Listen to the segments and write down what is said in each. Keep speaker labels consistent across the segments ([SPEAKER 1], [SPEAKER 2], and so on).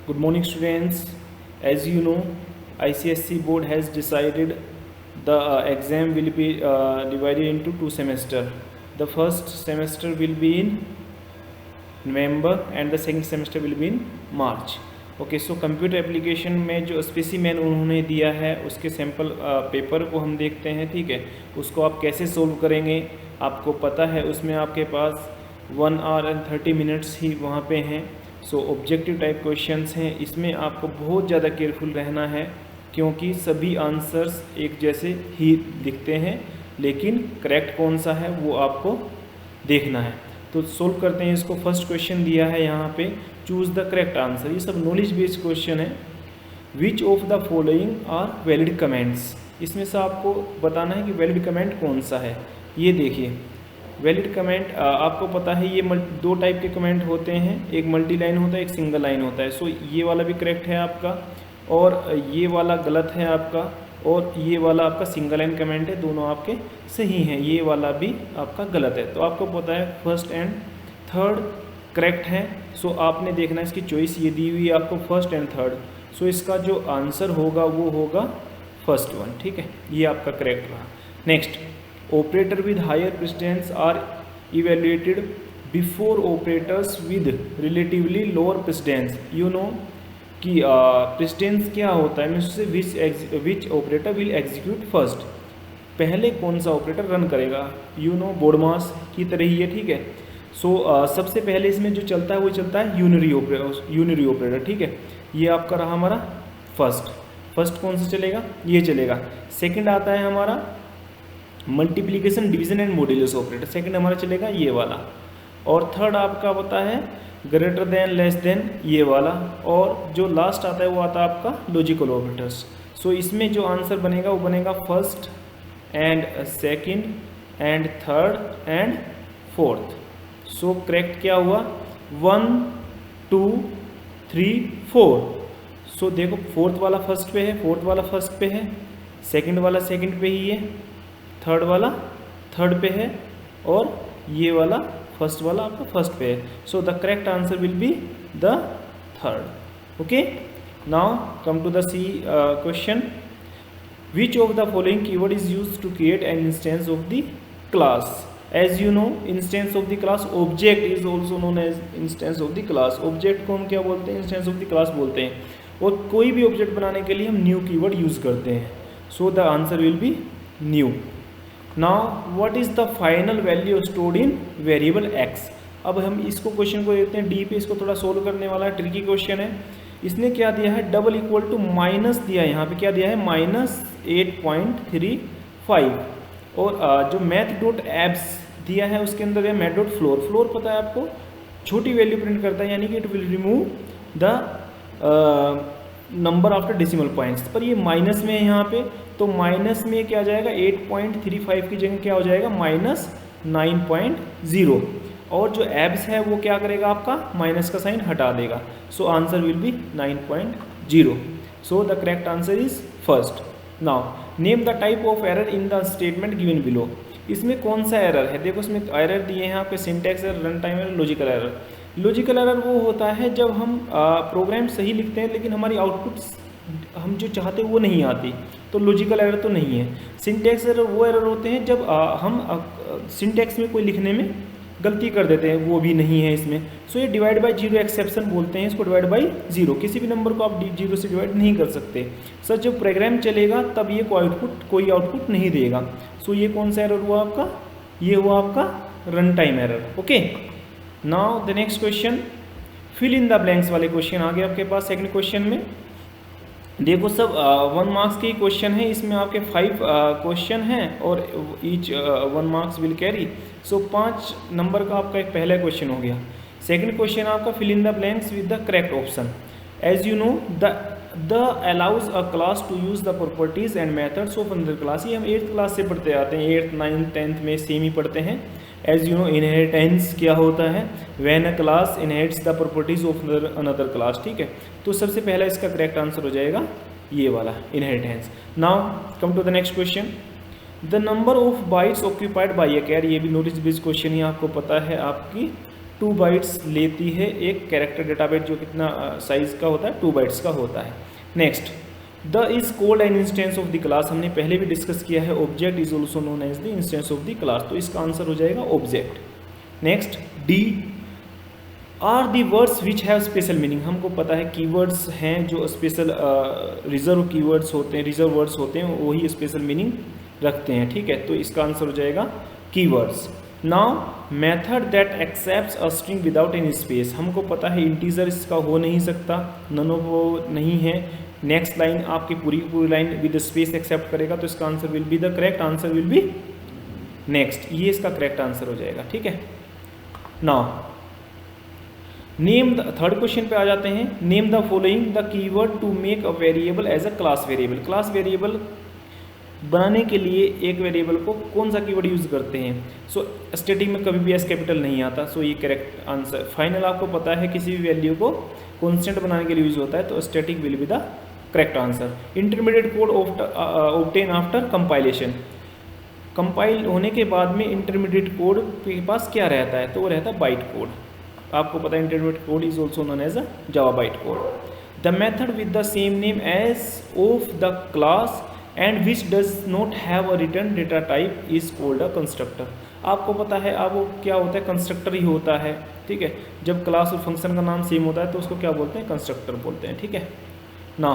[SPEAKER 1] Good morning, students. As you know, ICSE board has decided the exam will be divided into 2 semesters. The first semester will be in November and the second semester will be in March. Okay, so computer application में जो specimen उन्होंने दिया है उसके sample paper को हम देखते हैं। ठीक है, उसको आप कैसे सोल्व करेंगे आपको पता है, उसमें आपके पास 1 आवर एंड 30 मिनट्स ही वहाँ पे हैं। सो ऑब्जेक्टिव टाइप क्वेश्चंस हैं, इसमें आपको बहुत ज़्यादा केयरफुल रहना है क्योंकि सभी आंसर्स एक जैसे ही दिखते हैं, लेकिन करेक्ट कौन सा है वो आपको देखना है। तो सोल्व करते हैं इसको। फर्स्ट क्वेश्चन दिया है यहाँ पे, चूज़ द करेक्ट आंसर। ये सब नॉलेज बेस्ड क्वेश्चन है। Which of the following are valid comments, इसमें से आपको बताना है कि वैलिड कमेंट कौन सा है। ये देखिए वैलिड कमेंट, आपको पता है ये 2 टाइप के कमेंट होते हैं, एक मल्टी लाइन होता है, एक सिंगल लाइन होता है। सो ये वाला भी करेक्ट है आपका और ये वाला गलत है आपका, और ये वाला आपका सिंगल लाइन कमेंट है, दोनों आपके सही हैं, ये वाला भी आपका गलत है। तो आपको पता है फर्स्ट एंड थर्ड करेक्ट है। सो आपने देखना है इसकी चॉइस ये दी हुई है आपको फर्स्ट एंड थर्ड। सो इसका जो आंसर होगा वो होगा फर्स्ट वन। ठीक है, ये आपका करेक्ट रहा। Next, operator with higher precedence are evaluated before operators with relatively lower precedence. You know कि प्रेसिडेंस क्या होता है, means which operator will execute first, पहले कौन सा ऑपरेटर रन करेगा। यू नो बोर्ड मास की तरह ही है। ठीक है, सो सबसे पहले इसमें जो चलता है वो चलता है यूनरी ऑपरेटर। ठीक है, ये आपका रहा हमारा फर्स्ट कौन सा चलेगा, ये चलेगा। सेकंड आता है हमारा multiplication division and modulus operator, second हमारा चलेगा ये वाला। और थर्ड आपका होता है ग्रेटर देन लेस देन, ये वाला। और जो लास्ट आता है वो आता है आपका लॉजिकल ऑपरेटर्स। सो इसमें जो आंसर बनेगा वो बनेगा first and second and third and fourth. So correct क्या हुआ 1 2 3 4। सो देखो फोर्थ वाला फर्स्ट पे है, फोर्थ वाला फर्स्ट पे है, सेकंड वाला सेकंड पे ही है, थर्ड वाला थर्ड पे है, और ये वाला फर्स्ट वाला आपका फर्स्ट पे है। So the correct answer will be the third. Okay, now come to the C question. Which of the following keyword is used to create an instance of the class. As you know instance of the class object is also known as instance of the class. Object को हम क्या बोलते हैं, instance of the class बोलते हैं। और कोई भी ऑब्जेक्ट बनाने के लिए हम न्यू कीवर्ड यूज करते हैं। So the answer will B new. Now what is the final value stored in variable x. अब हम इसको क्वेश्चन को देखते हैं डी पे, इसको थोड़ा सोल्व करने वाला है, ट्रिकी क्वेश्चन है। इसने क्या दिया है, डबल इक्वल टू माइनस दिया है, यहाँ पे क्या दिया है -8.35। और जो मैथ डॉट एब्स दिया है उसके अंदर है मैथ डॉट फ्लोर। फ्लोर पता है आपको छोटी वैल्यू प्रिंट करता है, यानी कि it will remove the number after decimal points. पर ये माइनस में है यहाँ पे, तो माइनस में क्या आ जाएगा 8.35 की जगह क्या हो जाएगा -9.0। और जो एब्स है वो क्या करेगा आपका माइनस का साइन हटा देगा। So answer will B 9.0। So the correct answer is first. Now name the type of error in the statement given below. इसमें कौन सा एरर है, देखो इसमें एरर दिए हैं आपके syntax error, run time error, logical error. Logical error वो होता है जब हम प्रोग्राम सही लिखते हैं लेकिन हमारी आउटपुट हम जो चाहते हैं वो नहीं आती, तो लॉजिकल एरर तो नहीं है। सिंटैक्स एरर वो एरर होते हैं जब हम सिंटैक्स में कोई लिखने में गलती कर देते हैं, वो भी नहीं है इसमें। सो ये डिवाइड बाय जीरो एक्सेप्शन बोलते हैं इसको, डिवाइड बाय जीरो। किसी भी नंबर को आप जीरो से डिवाइड नहीं कर सकते। सर जब प्रोग्राम चलेगा तब ये कोई आउटपुट नहीं देगा। सो ये कौन सा एरर हुआ आपका, ये हुआ आपका run time error. Okay, now the next question, fill in the blanks वाले क्वेश्चन आ गए आपके पास। सेकंड क्वेश्चन में देखो सब 1 मार्क्स के क्वेश्चन है, इसमें आपके 5 क्वेश्चन हैं और each 1 marks will carry. So 5 number का आपका एक पहला क्वेश्चन हो गया। सेकंड क्वेश्चन आपका fill in the blanks with the correct option. As you know the allows a class to use the properties and methods of another class. ये हम 8th class से पढ़ते आते हैं, 8th 9th 10th में same ही पढ़ते हैं। एज यू नो इनहेरिटेंस क्या होता है, when a class inherits the properties of another class. ठीक है, तो सबसे पहला इसका करेक्ट आंसर हो जाएगा ये वाला inheritance. Now come to the next question, the number of bytes occupied by a char. ये भी नोटिस बेस्ड क्वेश्चन ही आपको पता है आपकी 2 बाइट्स लेती है एक कैरेक्टर डेटा बाइट, जो कितना साइज का होता है, 2 बाइट्स का होता है। Next, the is called an instance of the class, हमने पहले भी डिस्कस किया है, object is also known as the instance of the class, तो इसका आंसर हो जाएगा object. Next, D are the words which have special meaning, हमको पता है कीवर्ड्स हैं जो स्पेशल रिजर्व कीवर्ड्स होते हैं, रिजर्व वर्ड्स होते हैं, वही स्पेशल मीनिंग रखते हैं, ठीक है, तो इसका आंसर हो जाएगा keywords. Now method that accepts a string without any space, हमको पता है इंटीजर इसका हो नहीं सकता, नन ऑफ वो नहीं है। नेक्स्ट लाइन आपकी पूरी लाइन विद स्पेस एक्सेप्ट करेगा, तो इसका answer will be the correct answer will be next, ये इसका करेक्ट आंसर हो जाएगा, ठीक है। Now name the, third question पे आ जाते हैं। Name the following the keyword to make a variable as a class variable, class variable बनाने के लिए एक वेरिएबल को कौन सा कीवर्ड यूज़ करते हैं। सो स्टैटिक में कभी भी एस कैपिटल नहीं आता, सो ये करेक्ट आंसर। फाइनल आपको पता है किसी भी वैल्यू को कॉन्स्टेंट बनाने के लिए यूज होता है, तो static will be the correct answer. Intermediate code obtain after compilation, compile होने के बाद में इंटरमीडिएट कोड के पास क्या रहता है, तो वो रहता है बाइट कोड। आपको पता है intermediate code is also known as a Java byte code. The method with the same name as of the class and which does not have a return data type is called a constructor, आपको पता है अब वो क्या होता है, constructor ही होता है, ठीक है। जब क्लास और फंक्शन का नाम सेम होता है तो उसको क्या बोलते हैं, कंस्ट्रक्टर बोलते हैं, ठीक है ना।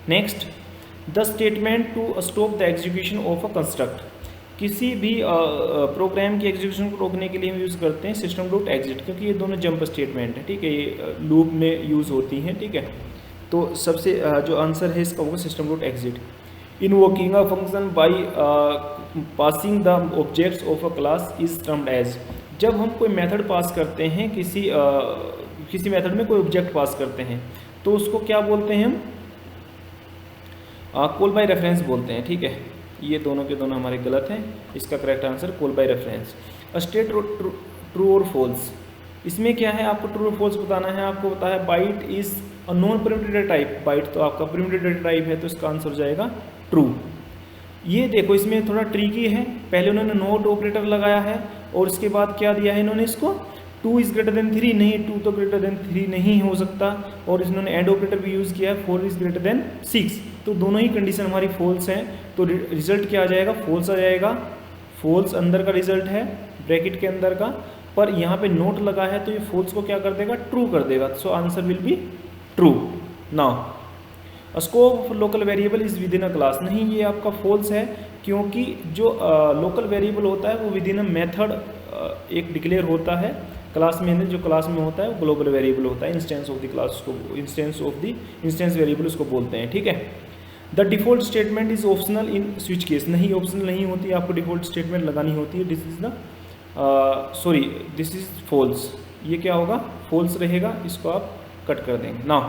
[SPEAKER 1] Next, the statement to stop the execution of a construct, किसी भी प्रोग्राम की एग्जीक्यूशन को रोकने के लिए हम यूज़ करते हैं सिस्टम डॉट एग्जिट, क्योंकि ये दोनों जंप स्टेटमेंट है, ठीक है, ये लूप में यूज़ होती हैं, ठीक है। तो सबसे जो आंसर है इसका होगा system dot exit. Invoking a function by passing the objects of a class is termed as, जब हम कोई मेथड पास करते हैं, किसी मेथड में कोई ऑब्जेक्ट पास करते हैं, तो उसको क्या बोलते हैं हम, कॉल बाय रेफरेंस बोलते हैं, ठीक है। ये दोनों के दोनों हमारे गलत हैं, इसका correct answer call by reference. State true और फॉल्स, इसमें क्या है, आपको ट्रू और फॉल्स बताना है। आपको पता है byte is a non primitive data type, byte तो आपका प्रिमिटिव डेटा टाइप है, तो इसका आंसर हो जाएगा ट्रू। ये देखो इसमें थोड़ा ट्रिकी है, पहले उन्होंने नोट ऑपरेटर लगाया है और उसके बाद क्या दिया है इन्होंने इसको 2 इज ग्रेटर देन 3, नहीं 2 तो ग्रेटर देन 3 नहीं हो सकता, और इन्होंने एंड ऑपरेटर भी यूज़ किया है 4 इज ग्रेटर देन 6, तो दोनों ही कंडीशन हमारी फॉल्स हैं, तो रिजल्ट क्या आ जाएगा, फॉल्स आ जाएगा। फॉल्स अंदर का रिजल्ट है ब्रैकेट के अंदर का, पर यहाँ पे नोट लगा है तो ये फॉल्स को क्या कर देगा, ट्रू कर देगा, so answer will be true. Now scope of local variable is with in a class, नहीं ये आपका फॉल्स है, क्योंकि जो लोकल वेरिएबल होता है वो विद इन अ मेथड एक डिक्लेयर होता है क्लास में, जो क्लास में होता है ग्लोबल वेरिएबल होता है, इंस्टेंस ऑफ द क्लास को, इंस्टेंस वेरिएबल उसको बोलते हैं, ठीक है। The default statement is optional in switch case, नहीं ऑप्शनल नहीं होती, आपको डिफॉल्ट स्टेटमेंट लगानी होती है। दिस इज फॉल्स, ये क्या होगा, फॉल्स रहेगा, इसको आप कट कर देंगे। Now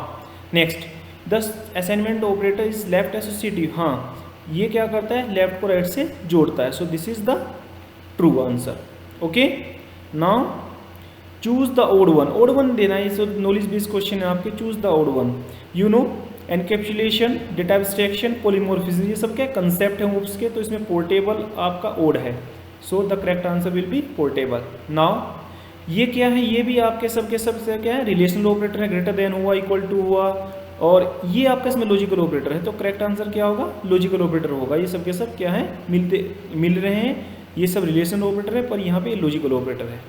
[SPEAKER 1] next, the assignment operator is left associative, हाँ ये क्या करता है, लेफ्ट को राइट से जोड़ता है, so this is the true answer. Okay, now choose the odd one, odd one देना है, सो नॉलेज बेस्ड क्वेश्चन है आपके, choose the odd one. You know encapsulation, data abstraction, polymorphism, ये सब क्या कंसेप्ट है उसके, तो इसमें पोर्टेबल आपका ओड है, so the correct answer will B portable. Now ये क्या है, ये भी आपके सब के सब से क्या है, रिलेशनल ऑपरेटर है, ग्रेटर देन हुआ, इक्वल टू हुआ, और ये आपका इसमें लॉजिकल ऑपरेटर है, तो करेक्ट आंसर क्या होगा, लॉजिकल ऑपरेटर होगा। ये सब के सब क्या है, मिल रहे हैं, ये सब रिलेशनल ऑपरेटर है, पर यहाँ पे लॉजिकल ऑपरेटर है।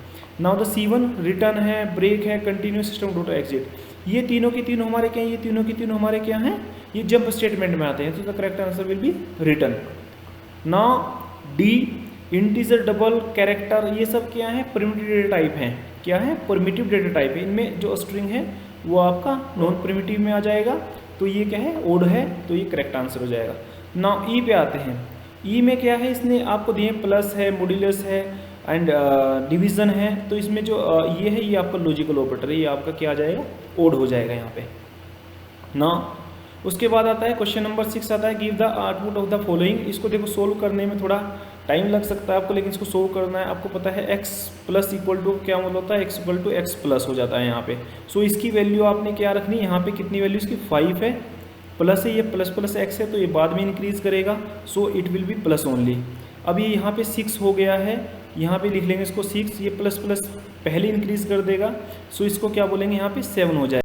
[SPEAKER 1] नाउ द C1 रिटर्न है, ब्रेक है, कंटिन्यूस सिस्टम डॉट एग्जिट, ये तीनों की तीनों हमारे क्या हैं, ये तीनों की तीनों हमारे क्या हैं, ये जंप स्टेटमेंट में आते हैं, तो the correct answer will B return. Now D integer, double, character, ये सब क्या है, प्रिमिटिव डेटा टाइप हैं, क्या है, प्रिमिटिव डेटा टाइप है, इनमें जो स्ट्रिंग है वो आपका नॉन प्रिमिटिव में आ जाएगा, तो ये क्या है, ओड है, तो ये करेक्ट आंसर हो जाएगा। नाउ ई पे आते हैं, ई में क्या है, इसने आपको दिए प्लस है, मॉड्यूलस है एंड डिवीज़न है, तो इसमें जो ये है ये आपका लॉजिकल ऑपरेटर है, ये आपका क्या आ जाएगा, ओड हो जाएगा यहाँ पे ना। उसके बाद आता है क्वेश्चन नंबर 6 आता है, give the output of the following, इसको देखो सोल्व करने में थोड़ा टाइम लग सकता है आपको, लेकिन इसको सोल्व करना है। आपको पता है x प्लस इक्वल टू क्या मतलब होता है, x equal to x plus हो जाता है यहाँ पे, सो इसकी वैल्यू आपने क्या रखनी है, यहाँ पे कितनी वैल्यू इसकी 5 है, प्लस है, ये प्लस प्लस x है, तो ये बाद में इंक्रीज करेगा, so it will be plus only. अब ये यहाँ पे 6 हो गया है, यहाँ पे लिख लेंगे इसको 6, ये प्लस प्लस पहले इंक्रीज कर देगा, सो इसको क्या बोलेंगे यहाँ पे 7 हो जाएगा।